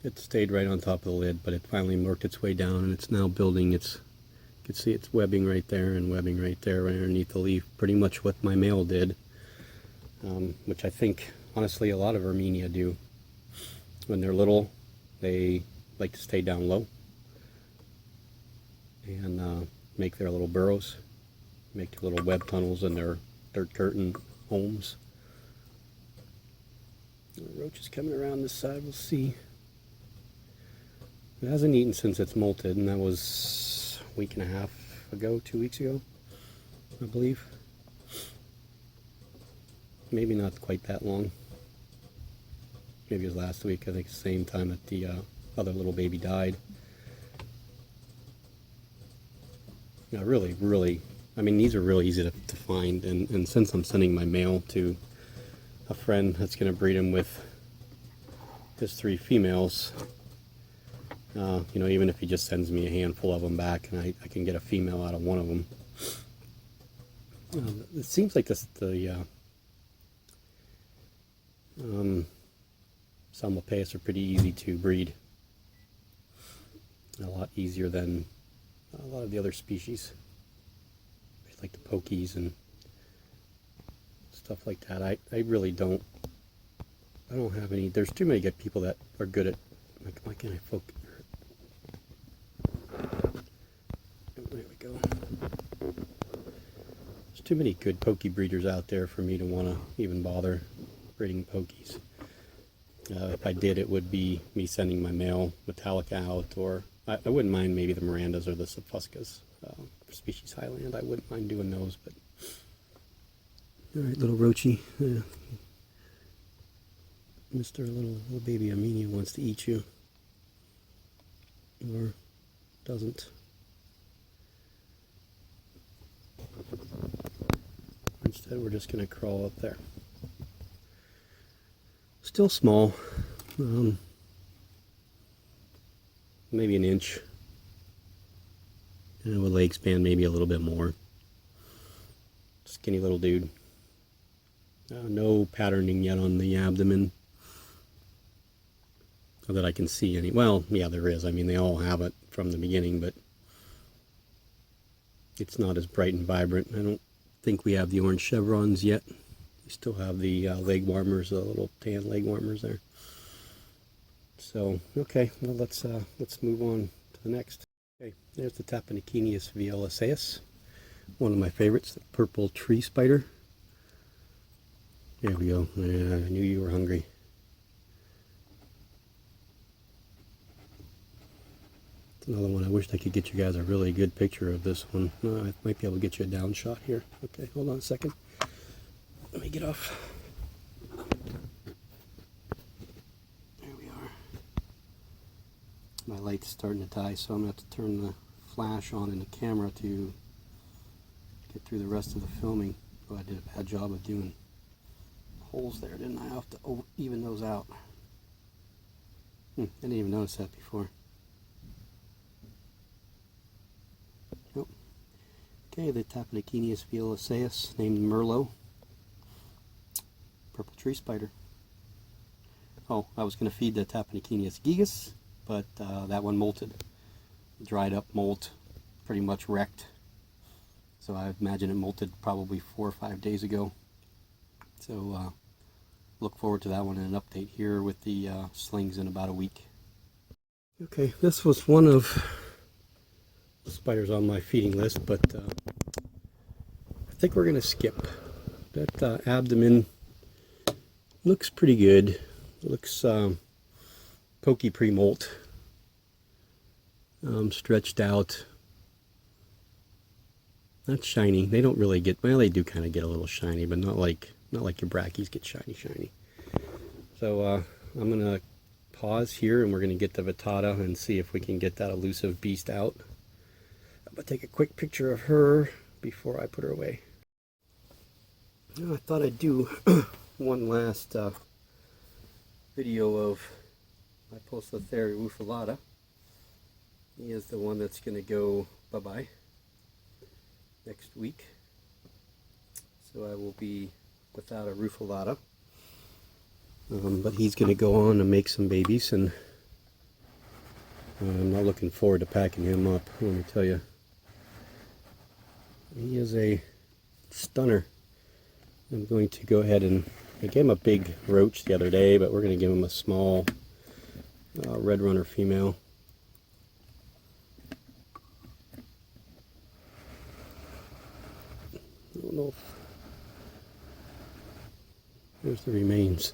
It stayed right on top of the lid, but it finally worked its way down, and it's now building its, you can see it's webbing right there and webbing right there right underneath the leaf, pretty much what my male did, which I think honestly a lot of Armenia do. When they're little, they like to stay down low and make their little burrows, make their little web tunnels in their dirt curtain homes. The roach is coming around this side, we'll see. It hasn't eaten since it's molted, and that was a week and a half ago, 2 weeks ago, I believe. Maybe not quite that long. Maybe it was last week, I think, the same time that the other little baby died. Yeah, really, I mean, these are really easy to find, and since I'm sending my male to a friend that's going to breed him with his 3 females, you know, even if he just sends me a handful of them back and I can get a female out of one of them. It seems like the Simulpass are pretty easy to breed. A lot easier than a lot of the other species, like the pokies and stuff like that. I really don't have any. There's too many good people that are good at, like, why can't I focus? There we go. There's too many good pokey breeders out there for me to want to even bother breeding pokies. If I did, it would be me sending my male Metallica out, or I wouldn't mind maybe the Mirandas or the Sapfuscas. For Species Highland, I wouldn't mind doing those, but alright, little roachy. Mr. Little baby Armenia wants to eat you, or doesn't. Instead, we're just going to crawl up there. Still small, maybe an inch, and with leg span maybe a little bit more. Skinny little dude. No patterning yet on the abdomen, so that I can see any. Well, yeah, there is. I mean, they all have it from the beginning, but it's not as bright and vibrant. I don't think we have the orange chevrons yet. We still have the leg warmers, the little tan leg warmers there. So, okay, well, let's move on to the next. Okay, there's the Tapenikinius violaceus, one of my favorites, the purple tree spider. There we go. Yeah, I knew you were hungry. It's another one. I wished I could get you guys a really good picture of this one. I might be able to get you a down shot here. Okay, hold on a second. Let me get off. There we are. My light's starting to die, so I'm going to have to turn the flash on in the camera to get through the rest of the filming. Oh, I did a bad job of doing holes there, didn't I? I'll have to even those out. I didn't even notice that before. Oh. Okay, the Tapenikinius violaceus, named Merlot. Purple tree spider. Oh, I was going to feed the Tapenikinius gigas, but that one molted. Dried up molt, pretty much wrecked. So I imagine it molted probably 4 or 5 days ago. So look forward to that one in an update here with the slings in about a week. Okay, this was one of the spiders on my feeding list, but I think we're going to skip. That abdomen looks pretty good. It looks pokey pre-molt, stretched out. Not shiny. They don't really get, well, they do kind of get a little shiny, but not like your brackies get shiny. So I'm gonna pause here, and we're gonna get the Vittata and see if we can get that elusive beast out. I'm gonna take a quick picture of her before I put her away. Now, I thought I'd do one last video of my Poecilotheria rufilata. He is the one that's gonna go bye-bye next week, so I will be without a rufilata, but he's going to go on and make some babies, and I'm not looking forward to packing him up, let me tell you. He is a stunner. I'm going to go ahead and, I gave him a big roach the other day, but we're going to give him a small red runner female. I don't know if there's the remains.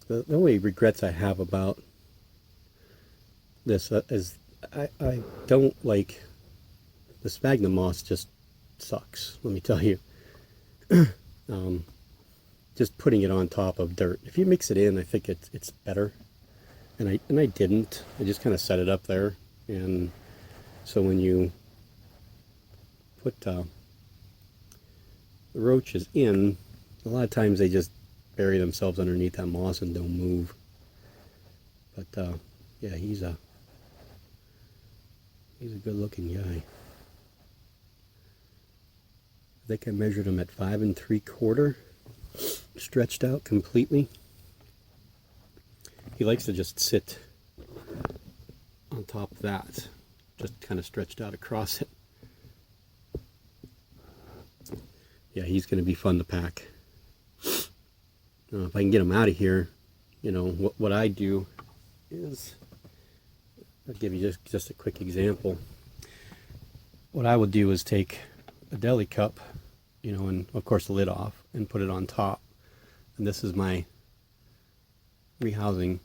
The only regrets I have about this is I don't like the sphagnum moss. Just sucks, let me tell you. Just putting it on top of dirt. If you mix it in, I think it's better. And I didn't. I just kind of set it up there, and so when you put the roaches in, a lot of times they just bury themselves underneath that moss and don't move. But yeah, he's a good looking guy. I think I measured him at 5 3/4, stretched out completely. He likes to just sit on top of that, just kind of stretched out across it. Yeah, he's going to be fun to pack. If I can get him out of here, you know, what I do is, I'll give you just a quick example. What I would do is take a deli cup, you know, and of course the lid off, and put it on top. And this is my rehousing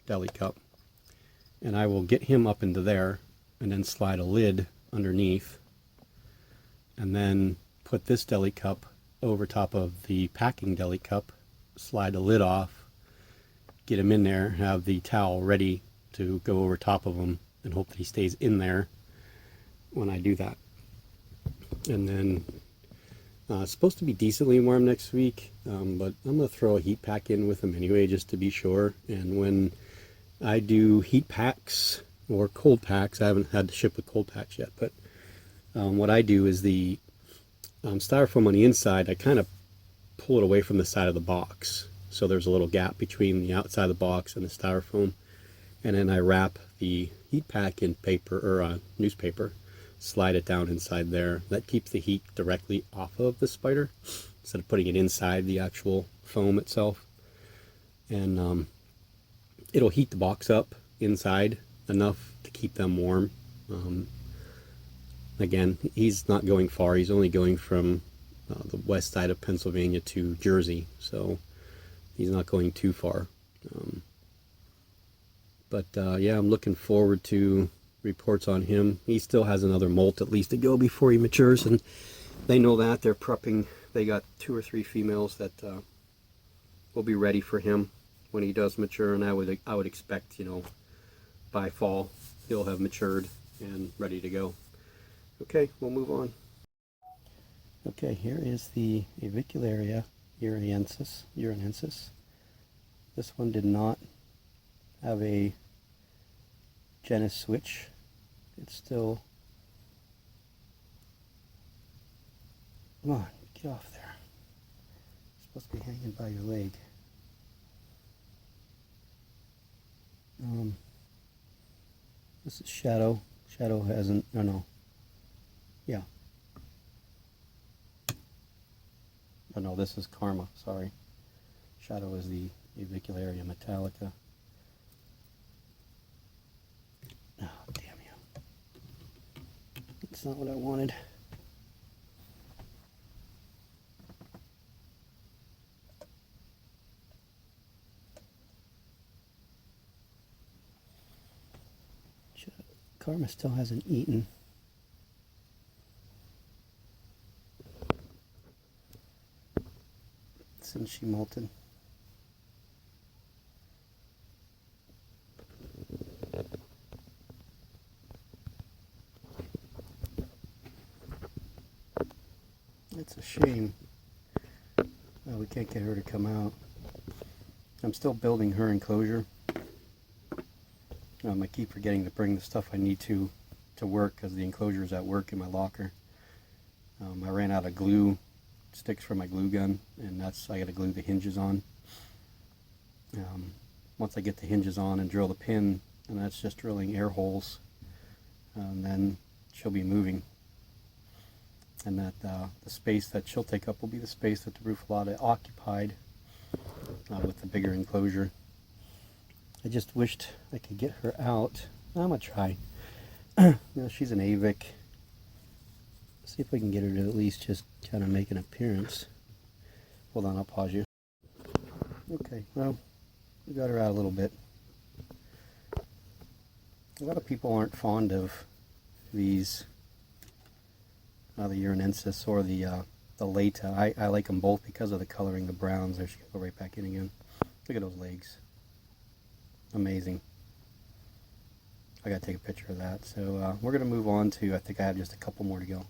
deli cup. And I will get him up into there, and then slide a lid underneath, and then put this deli cup over top of the packing deli cup, slide the lid off, get him in there, have the towel ready to go over top of him, and hope that he stays in there when I do that. And then it's supposed to be decently warm next week, but I'm going to throw a heat pack in with him anyway, just to be sure. And when I do heat packs or cold packs, I haven't had to ship with cold packs yet, but what I do is the styrofoam on the inside, I kind of pull it away from the side of the box, so there's a little gap between the outside of the box and the styrofoam, and then I wrap the heat pack in paper or newspaper, slide it down inside there. That keeps the heat directly off of the spider instead of putting it inside the actual foam itself, and it'll heat the box up inside enough to keep them warm. Again, he's not going far. He's only going from the west side of Pennsylvania to Jersey, so he's not going too far. But yeah, I'm looking forward to reports on him. He still has another molt at least to go before he matures, and they know that. They're prepping. They got 2 or 3 females that will be ready for him when he does mature, and I would expect, you know, by fall he'll have matured and ready to go. Okay, we'll move on. Okay, here is the Avicularia urinensis. This one did not have a genus switch. It's still... Come on, get off there. It's supposed to be hanging by your leg. This is Shadow. Shadow hasn't... No. Yeah. Oh no, this is Karma, sorry. Shadow is the Avicularia metallica. Oh, damn you. That's not what I wanted. Karma still hasn't eaten. Since she molted. It's a shame. Well, we can't get her to come out. I'm still building her enclosure. I keep forgetting to bring the stuff I need to work because the enclosure is at work in my locker. I ran out of glue sticks for my glue gun, and I got to glue the hinges on. Once I get the hinges on and drill the pin, and that's just drilling air holes, and then she'll be moving. And that the space that she'll take up will be the space that the Bruffalata occupied with the bigger enclosure. I just wished I could get her out. I'm gonna try. You know, she's an Avic. See if we can get her to at least just kind of make an appearance. Hold on, I'll pause you. Okay, well, we got her out a little bit. A lot of people aren't fond of these, the urinensis or the Lata. I like them both because of the coloring, the browns. There she can go right back in again. Look at those legs. Amazing. I gotta take a picture of that. So we're gonna move on to, I think I have just a couple more to go.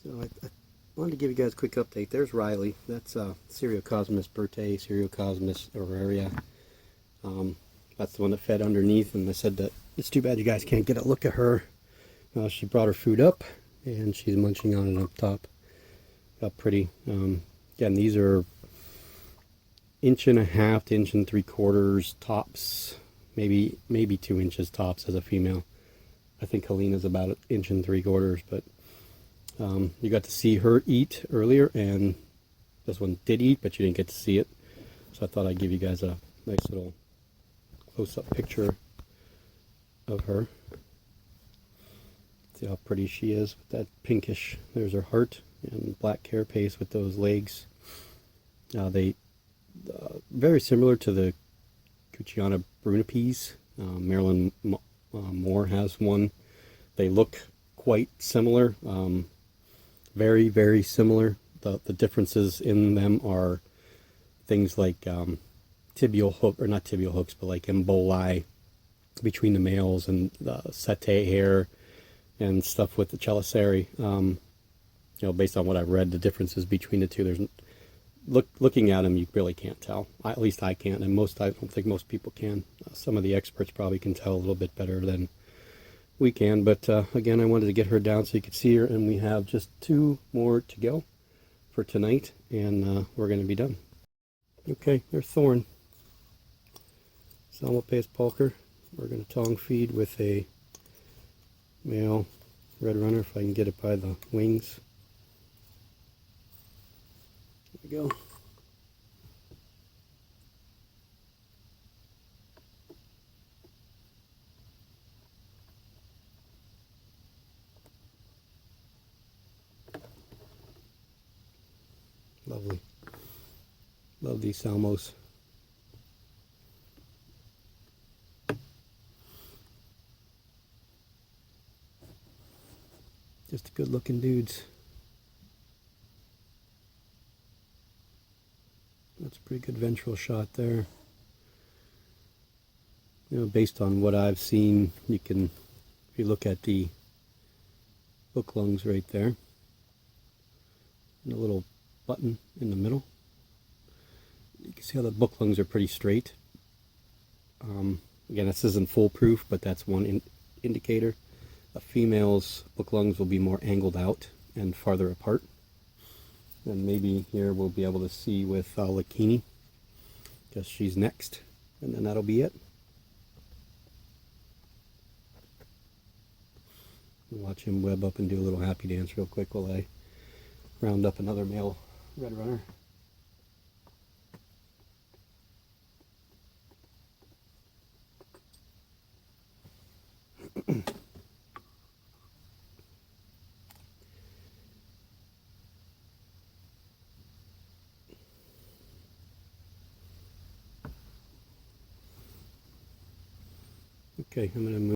So I wanted to give you guys a quick update. There's Riley. That's Seriocosmus Bertae, Seriocosmus auraria. That's the one that fed underneath, and I said that it's too bad you guys can't get a look at her. She brought her food up, and she's munching on it up top. Got pretty. Again, these are 1.5 to 1.75 tops, maybe 2 inches tops as a female. I think Helena's about 1.75, but you got to see her eat earlier, and this one did eat, but you didn't get to see it. So I thought I'd give you guys a nice little close-up picture of her. See how pretty she is with that pinkish. There's her heart and black carapace with those legs. They very similar to the Cucciana brunipes. Marilyn Moore has one. They look quite similar. Very, very similar. The differences in them are things like tibial hook, or not tibial hooks, but like emboli between the males, and the setae hair and stuff with the chelicerae. You know, based on what I've read, the differences between the two, there's looking at them, you really can't tell. At least I can't, and I don't think most people can. Some of the experts probably can tell a little bit better than we can, but again, I wanted to get her down so you could see her, and we have just 2 more to go for tonight, and we're going to be done. Okay, there's Thorn. Salmopaeus pulcher. We're going to tongue feed with a male red runner, if I can get it by the wings. There we go. Love these salmos. Just good looking dudes. That's a pretty good ventral shot there. You know, based on what I've seen, you can, if you look at the hook lungs right there, and a little button in the middle, you can see how the book lungs are pretty straight. Again, this isn't foolproof, but that's one indicator. A female's book lungs will be more angled out and farther apart. And maybe here we'll be able to see with Lakini, because she's next, and then that'll be it. Watch him web up and do a little happy dance real quick while I round up another male red runner. Okay, I'm going to move